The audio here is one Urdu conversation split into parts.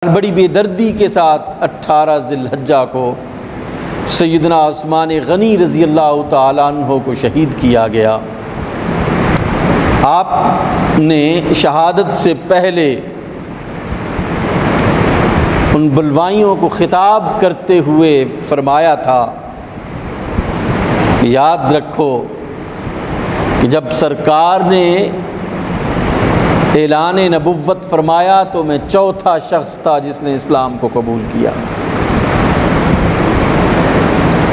بڑی بے دردی کے ساتھ 18 ذی الحجہ کو سیدنا عثمان غنی رضی اللہ تعالیٰ عنہ کو شہید کیا گیا۔ آپ نے شہادت سے پہلے ان بلوائیوں کو خطاب کرتے ہوئے فرمایا تھا، یاد رکھو کہ جب سرکار نے اعلان نبوت فرمایا تو میں چوتھا شخص تھا جس نے اسلام کو قبول کیا،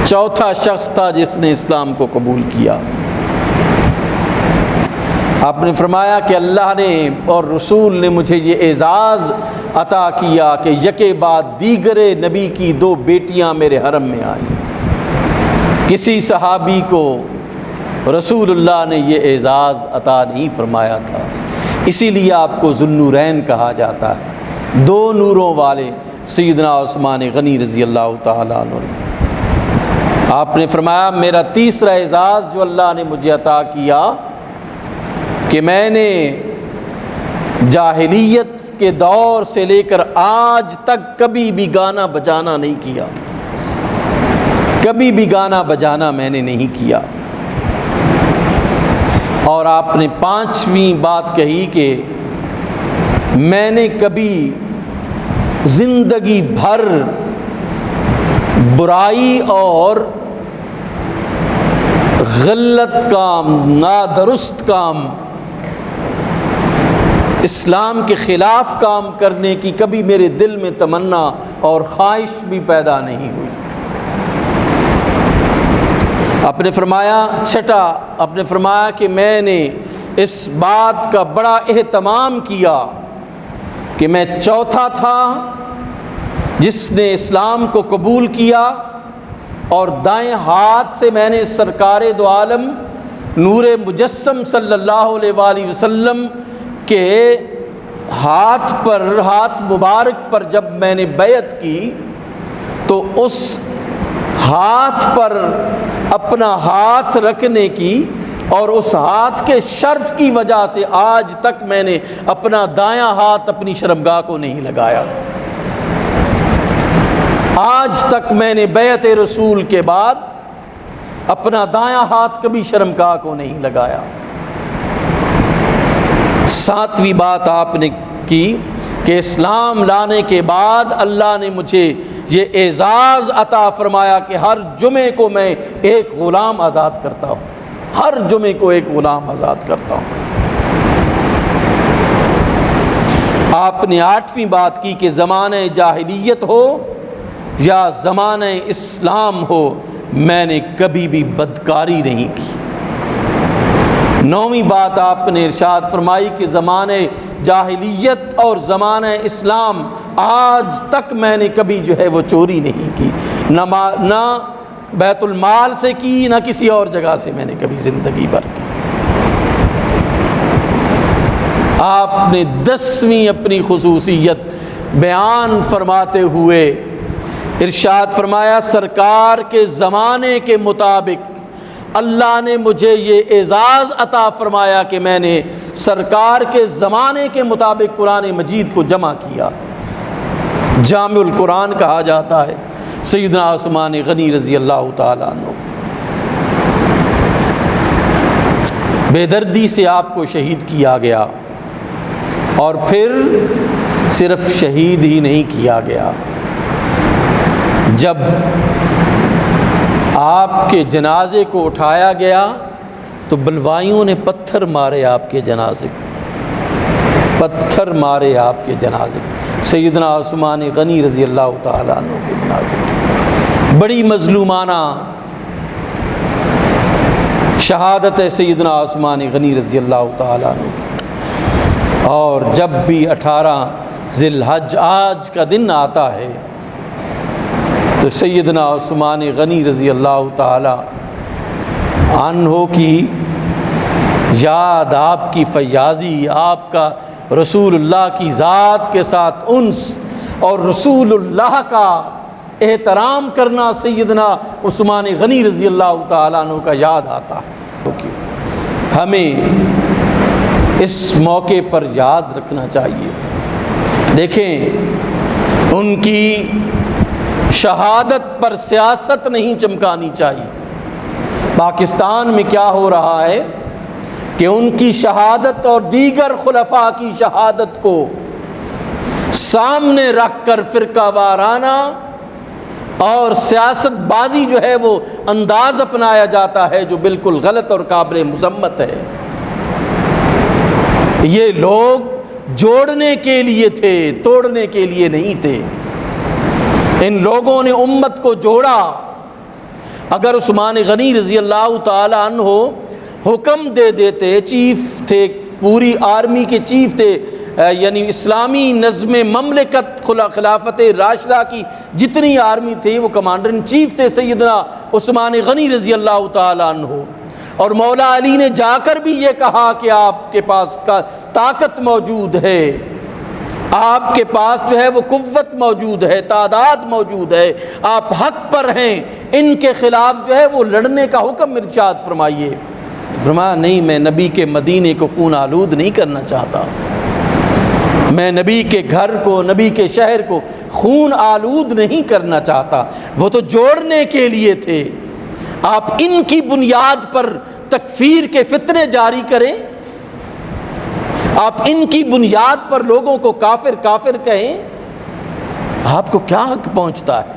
چوتھا شخص تھا جس نے اسلام کو قبول کیا۔ آپ نے فرمایا کہ اللہ نے اور رسول نے مجھے یہ اعزاز عطا کیا کہ یکے بعد دیگر نبی کی 2 بیٹیاں میرے حرم میں آئیں۔ کسی صحابی کو رسول اللہ نے یہ اعزاز عطا نہیں فرمایا تھا، اسی لیے آپ کو ذوالنورین کہا جاتا ہے، 2 نوروں والے سیدنا عثمان غنی رضی اللہ تعالیٰ عنہ۔ آپ نے فرمایا میرا تیسرا اعزاز جو اللہ نے مجھے عطا کیا کہ میں نے جاہلیت کے دور سے لے کر آج تک کبھی بھی گانا بجانا نہیں کیا، کبھی بھی گانا بجانا میں نے نہیں کیا۔ اور آپ نے 5ویں بات کہی کہ میں نے کبھی زندگی بھر برائی اور غلط کام، نادرست کام، اسلام کے خلاف کام کرنے کی کبھی میرے دل میں تمنا اور خواہش بھی پیدا نہیں ہوئی۔ آپ نے فرمایا چھٹا، آپ نے فرمایا کہ میں نے اس بات کا بڑا اہتمام کیا کہ میں چوتھا تھا جس نے اسلام کو قبول کیا، اور دائیں ہاتھ سے میں نے سرکار دو عالم نور مجسم صلی اللہ علیہ وآلہ وسلم کے ہاتھ مبارک پر جب میں نے بیعت کی تو اس ہاتھ پر اپنا ہاتھ رکھنے کی اور اس ہاتھ کے شرف کی وجہ سے آج تک میں نے اپنا دایاں ہاتھ اپنی شرمگاہ کو نہیں لگایا۔ آج تک میں نے بیعت رسول کے بعد اپنا دایاں ہاتھ کبھی شرمگاہ کو نہیں لگایا۔ 7ویں بات آپ نے کی کہ اسلام لانے کے بعد اللہ نے مجھے یہ اعزاز عطا فرمایا کہ ہر جمعے کو میں ایک غلام آزاد کرتا ہوں، ہر جمعے کو ایک غلام آزاد کرتا ہوں۔ آپ نے 8ویں بات کی کہ زمانہ جاہلیت ہو یا زمانہ اسلام ہو میں نے کبھی بھی بدکاری نہیں کی۔ 9ویں بات آپ نے ارشاد فرمائی کہ زمانہ جاہلیت اور زمانہ اسلام آج تک میں نے کبھی جو ہے وہ چوری نہیں کی، نہ بیت المال سے کی، نہ کسی اور جگہ سے میں نے کبھی زندگی بھر کی۔ آپ نے 10ویں اپنی خصوصیت بیان فرماتے ہوئے ارشاد فرمایا سرکار کے زمانے کے مطابق اللہ نے مجھے یہ اعزاز عطا فرمایا کہ میں نے سرکار کے زمانے کے مطابق قرآن مجید کو جمع کیا۔ جامع القرآن کہا جاتا ہے سیدنا عثمان غنی رضی اللہ تعالیٰ عنہ۔ بے دردی سے آپ کو شہید کیا گیا، اور پھر صرف شہید ہی نہیں کیا گیا، جب آپ کے جنازے کو اٹھایا گیا تو بلوائیوں نے پتھر مارے آپ کے جنازے کو، پتھر مارے آپ کے جنازے کو، سیدنا عثمان غنی رضی اللہ تعالیٰ عنہ کے جنازے کو۔ بڑی مظلومانہ شہادت ہے سیدنا عثمان غنی رضی اللہ تعالیٰ عنہ کی۔ اور جب بھی 18 ذی الحج آج کا دن آتا ہے تو سیدنا عثمان غنی رضی اللہ تعالی عنہ کی یاد، آپ کی فیاضی، آپ کا رسول اللہ کی ذات کے ساتھ انس اور رسول اللہ کا احترام کرنا سیدنا عثمان غنی رضی اللہ تعالیٰ عنہ کا یاد آتا ہے۔ ہمیں اس موقع پر یاد رکھنا چاہیے۔ دیکھیں ان کی شہادت پر سیاست نہیں چمکانی چاہیے۔ پاکستان میں کیا ہو رہا ہے کہ ان کی شہادت اور دیگر خلفاء کی شہادت کو سامنے رکھ کر فرقہ وارانہ اور سیاست بازی جو ہے وہ انداز اپنایا جاتا ہے، جو بالکل غلط اور قابل مذمت ہے۔ یہ لوگ جوڑنے کے لیے تھے، توڑنے کے لیے نہیں تھے۔ ان لوگوں نے امت کو جوڑا۔ اگر عثمان غنی رضی اللہ تعالی عنہ حکم دے دیتے، چیف تھے، پوری آرمی کے چیف تھے، یعنی اسلامی نظم مملکت خلافت راشدہ کی جتنی آرمی تھی وہ کمانڈر ان چیف تھے سیدنا عثمان غنی رضی اللہ تعالی عنہ، اور مولا علی نے جا کر بھی یہ کہا کہ آپ کے پاس طاقت موجود ہے، آپ کے پاس جو ہے وہ قوت موجود ہے، تعداد موجود ہے، آپ حق پر ہیں، ان کے خلاف جو ہے وہ لڑنے کا حکم ارشاد فرمائیے۔ فرمایا نہیں، میں نبی کے مدینے کو خون آلود نہیں کرنا چاہتا، میں نبی کے گھر کو، نبی کے شہر کو خون آلود نہیں کرنا چاہتا۔ وہ تو جوڑنے کے لیے تھے، آپ ان کی بنیاد پر تکفیر کے فتنے جاری کریں، آپ ان کی بنیاد پر لوگوں کو کافر کافر کہیں، آپ کو کیا حق پہنچتا ہے؟